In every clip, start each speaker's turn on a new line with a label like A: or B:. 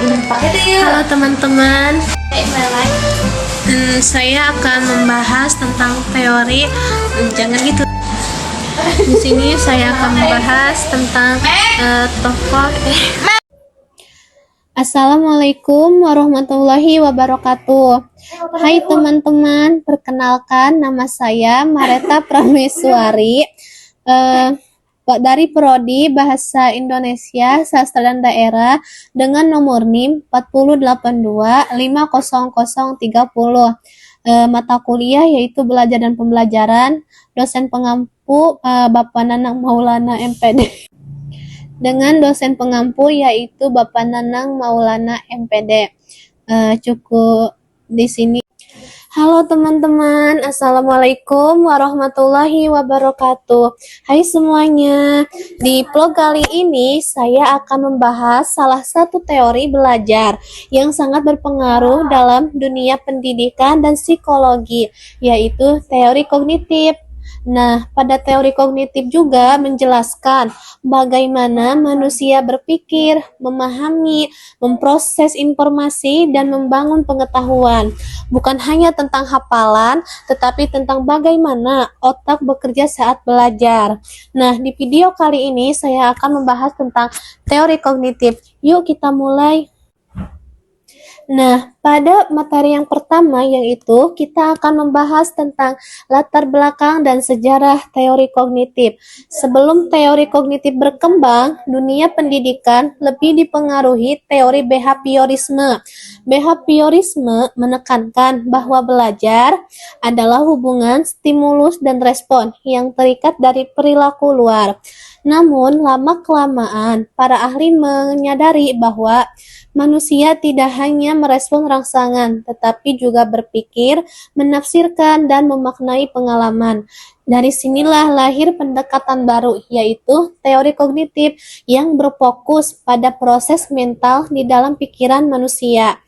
A: Halo teman-teman, saya akan membahas tentang teori. Jangan gitu. Di sini saya akan membahas tentang tokoh. Assalamualaikum warahmatullahi wabarakatuh. Hai teman-teman, perkenalkan nama saya Mareta Prameswari. Dari Prodi Bahasa Indonesia Sastra dan Daerah dengan nomor NIM 408250030. Mata kuliah yaitu Belajar dan Pembelajaran, dosen pengampu Bapak Nanang Maulana MPD. Dengan dosen pengampu yaitu Bapak Nanang Maulana MPD. Cukup di sini. Halo teman-teman, Assalamualaikum warahmatullahi wabarakatuh. Hai semuanya, di vlog kali ini saya akan membahas salah satu teori belajar yang sangat berpengaruh dalam dunia pendidikan dan psikologi, yaitu teori kognitif. Nah, pada teori kognitif juga menjelaskan bagaimana manusia berpikir, memahami, memproses informasi, dan membangun pengetahuan. Bukan hanya tentang hafalan, tetapi tentang bagaimana otak bekerja saat belajar. Nah, di video kali ini saya akan membahas tentang teori kognitif. Yuk kita mulai. Nah, pada materi yang pertama yaitu kita akan membahas tentang latar belakang dan sejarah teori kognitif. Sebelum teori kognitif berkembang, dunia pendidikan lebih dipengaruhi teori behaviorisme. Behaviorisme menekankan bahwa belajar adalah hubungan stimulus dan respon yang terikat dari perilaku luar. Namun, lama-kelamaan, para ahli menyadari bahwa manusia tidak hanya merespon rangsangan, tetapi juga berpikir, menafsirkan, dan memaknai pengalaman. Dari sinilah lahir pendekatan baru, yaitu teori kognitif yang berfokus pada proses mental di dalam pikiran manusia.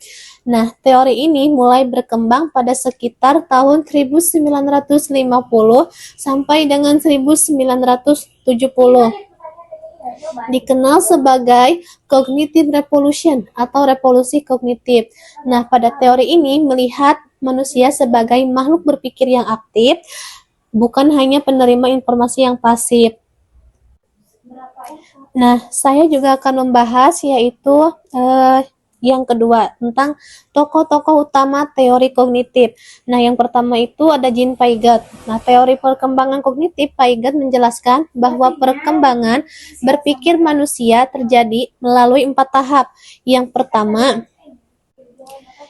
A: Nah, teori ini mulai berkembang pada sekitar tahun 1950 sampai dengan 1970. Dikenal sebagai cognitive revolution atau revolusi kognitif. Nah, pada teori ini melihat manusia sebagai makhluk berpikir yang aktif, bukan hanya penerima informasi yang pasif. Nah, saya juga akan membahas yaitu yang kedua tentang tokoh-tokoh utama teori kognitif. Nah, yang pertama itu ada Jean Piaget. Nah, teori perkembangan kognitif Piaget menjelaskan bahwa perkembangan berpikir manusia terjadi melalui 4 tahap.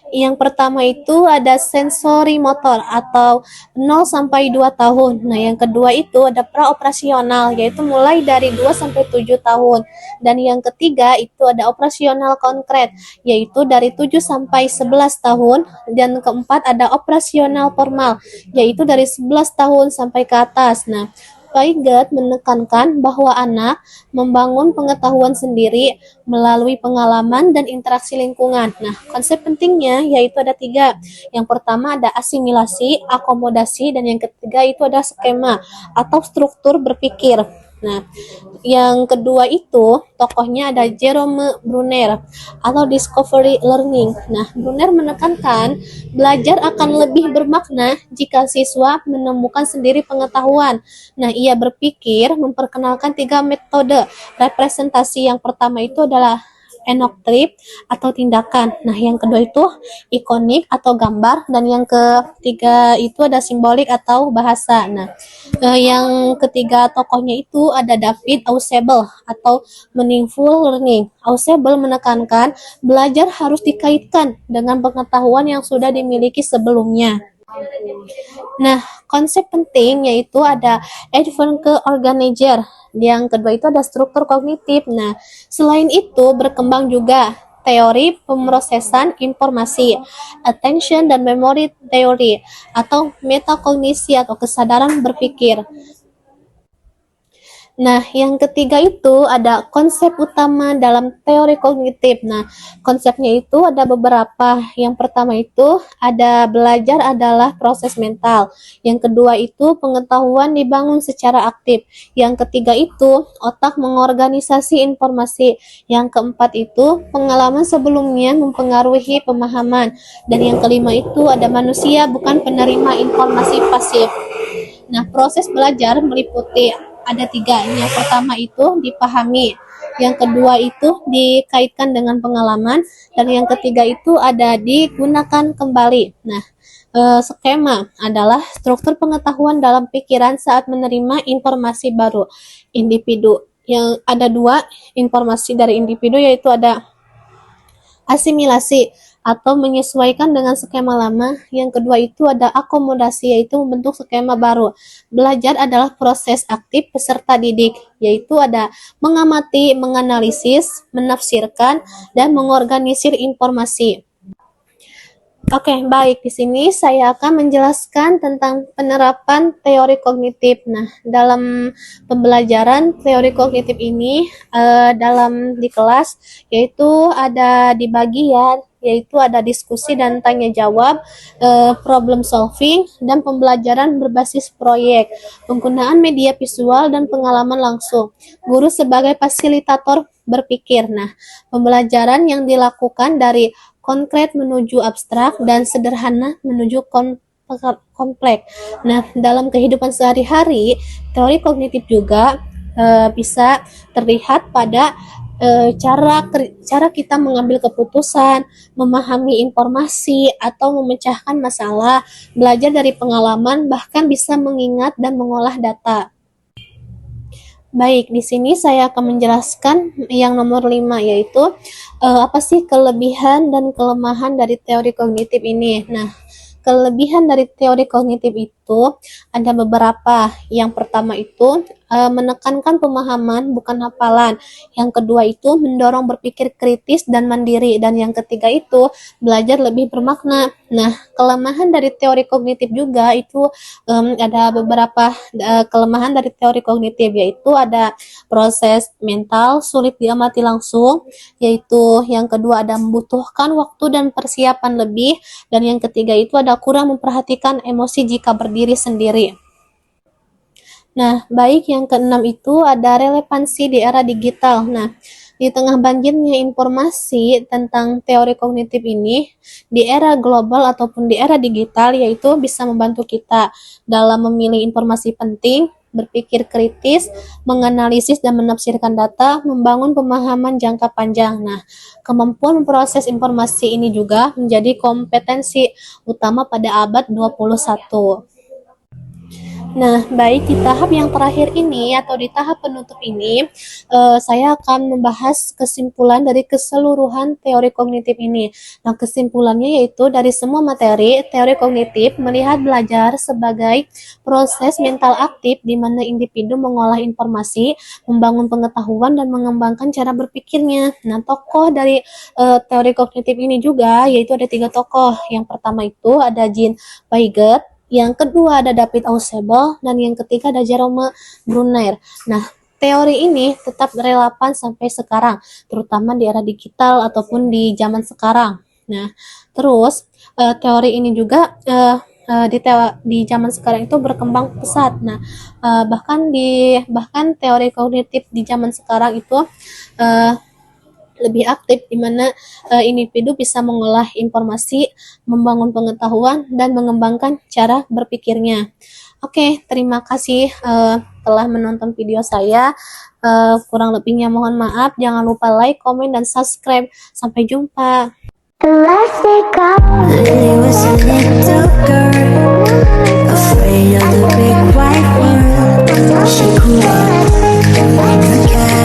A: Yang pertama itu ada sensori motor atau 0 sampai 2 tahun. Nah, yang kedua itu ada praoperasional yaitu mulai dari 2 sampai 7 tahun. Dan yang ketiga itu ada operasional konkret yaitu dari 7 sampai 11 tahun dan keempat ada operasional formal yaitu dari 11 tahun sampai ke atas. Nah, Piaget menekankan bahwa anak membangun pengetahuan sendiri melalui pengalaman dan interaksi lingkungan. Nah, konsep pentingnya yaitu ada 3. Yang pertama ada asimilasi, akomodasi, dan yang ketiga itu ada skema atau struktur berpikir. Nah, yang kedua itu tokohnya ada Jerome Bruner atau discovery learning. Nah, Bruner menekankan belajar akan lebih bermakna jika siswa menemukan sendiri pengetahuan. Nah, ia berpikir memperkenalkan 3 metode representasi. Yang pertama itu adalah enoktrip atau tindakan. Nah, yang kedua itu ikonik atau gambar, dan yang ketiga itu ada simbolik atau bahasa. Nah, yang ketiga tokohnya itu ada David Ausubel atau meaningful learning. Ausubel menekankan belajar harus dikaitkan dengan pengetahuan yang sudah dimiliki sebelumnya. Nah, konsep penting yaitu ada advanced organizer. Yang kedua itu ada struktur kognitif. Nah, selain itu berkembang juga teori pemrosesan informasi, attention dan memory theory, atau metakognisi atau kesadaran berpikir. Nah, yang ketiga itu ada konsep utama dalam teori kognitif. Nah, konsepnya itu ada beberapa. Yang pertama itu ada belajar adalah proses mental. Yang kedua itu pengetahuan dibangun secara aktif. Yang ketiga itu otak mengorganisasi informasi. Yang keempat itu pengalaman sebelumnya mempengaruhi pemahaman. Dan yang kelima itu ada manusia bukan penerima informasi pasif. Nah, proses belajar meliputi ada tiga. Yang pertama itu dipahami, yang kedua itu dikaitkan dengan pengalaman, dan yang ketiga itu ada digunakan kembali. Nah, skema adalah struktur pengetahuan dalam pikiran saat menerima informasi baru. Individu yang ada dua informasi dari individu, yaitu ada asimilasi atau menyesuaikan dengan skema lama. Yang kedua itu ada akomodasi, yaitu membentuk skema baru. Belajar adalah proses aktif peserta didik, yaitu ada mengamati, menganalisis, menafsirkan, dan mengorganisir informasi. Oke, baik. Di sini saya akan menjelaskan tentang penerapan teori kognitif. Nah, dalam pembelajaran teori kognitif ini dalam di kelas yaitu ada dibagi ya, yaitu ada diskusi dan tanya jawab, problem solving, dan pembelajaran berbasis proyek, penggunaan media visual dan pengalaman langsung. Guru sebagai fasilitator berpikir. Nah, pembelajaran yang dilakukan dari konkret menuju abstrak dan sederhana menuju kompleks. Nah, dalam kehidupan sehari-hari, teori kognitif juga bisa terlihat pada cara kita mengambil keputusan, memahami informasi, atau memecahkan masalah, belajar dari pengalaman, bahkan bisa mengingat dan mengolah data. Baik, di sini saya akan menjelaskan yang nomor 5, yaitu apa sih kelebihan dan kelemahan dari teori kognitif ini. Nah, kelebihan dari teori kognitif itu ada beberapa. Yang pertama itu menekankan pemahaman bukan hafalan. Yang kedua itu mendorong berpikir kritis dan mandiri. Dan yang ketiga itu belajar lebih bermakna. Nah, kelemahan dari teori kognitif juga itu ada beberapa kelemahan dari teori kognitif, yaitu ada proses mental sulit diamati langsung, yaitu yang kedua ada membutuhkan waktu dan persiapan lebih, dan yang ketiga itu ada kurang memperhatikan emosi jika berdiri sendiri. Nah, baik, yang keenam itu ada relevansi di era digital. Nah, di tengah banjirnya informasi tentang teori kognitif ini, di era global ataupun di era digital, yaitu bisa membantu kita dalam memilih informasi penting, berpikir kritis, menganalisis dan menafsirkan data, membangun pemahaman jangka panjang. Nah, kemampuan memproses informasi ini juga menjadi kompetensi utama pada abad 21. Nah, baik, di tahap yang terakhir ini atau di tahap penutup ini, saya akan membahas kesimpulan dari keseluruhan teori kognitif ini. Nah, kesimpulannya yaitu dari semua materi, teori kognitif melihat belajar sebagai proses mental aktif di mana individu mengolah informasi, membangun pengetahuan, dan mengembangkan cara berpikirnya. Nah, tokoh dari teori kognitif ini juga yaitu ada 3 tokoh. Yang pertama itu ada Jean Piaget, yang kedua ada David Ausubel, dan yang ketiga ada Jerome Bruner. Nah, teori ini tetap relevan sampai sekarang, terutama di era digital ataupun di zaman sekarang. Nah, terus teori ini juga di zaman sekarang itu berkembang pesat. Nah, bahkan teori kognitif di zaman sekarang itu lebih aktif, di mana individu bisa mengolah informasi, membangun pengetahuan, dan mengembangkan cara berpikirnya. Oke, terima kasih telah menonton video saya. Kurang lebihnya mohon maaf. Jangan lupa like, komen, dan subscribe. Sampai jumpa. She grew up like a cat.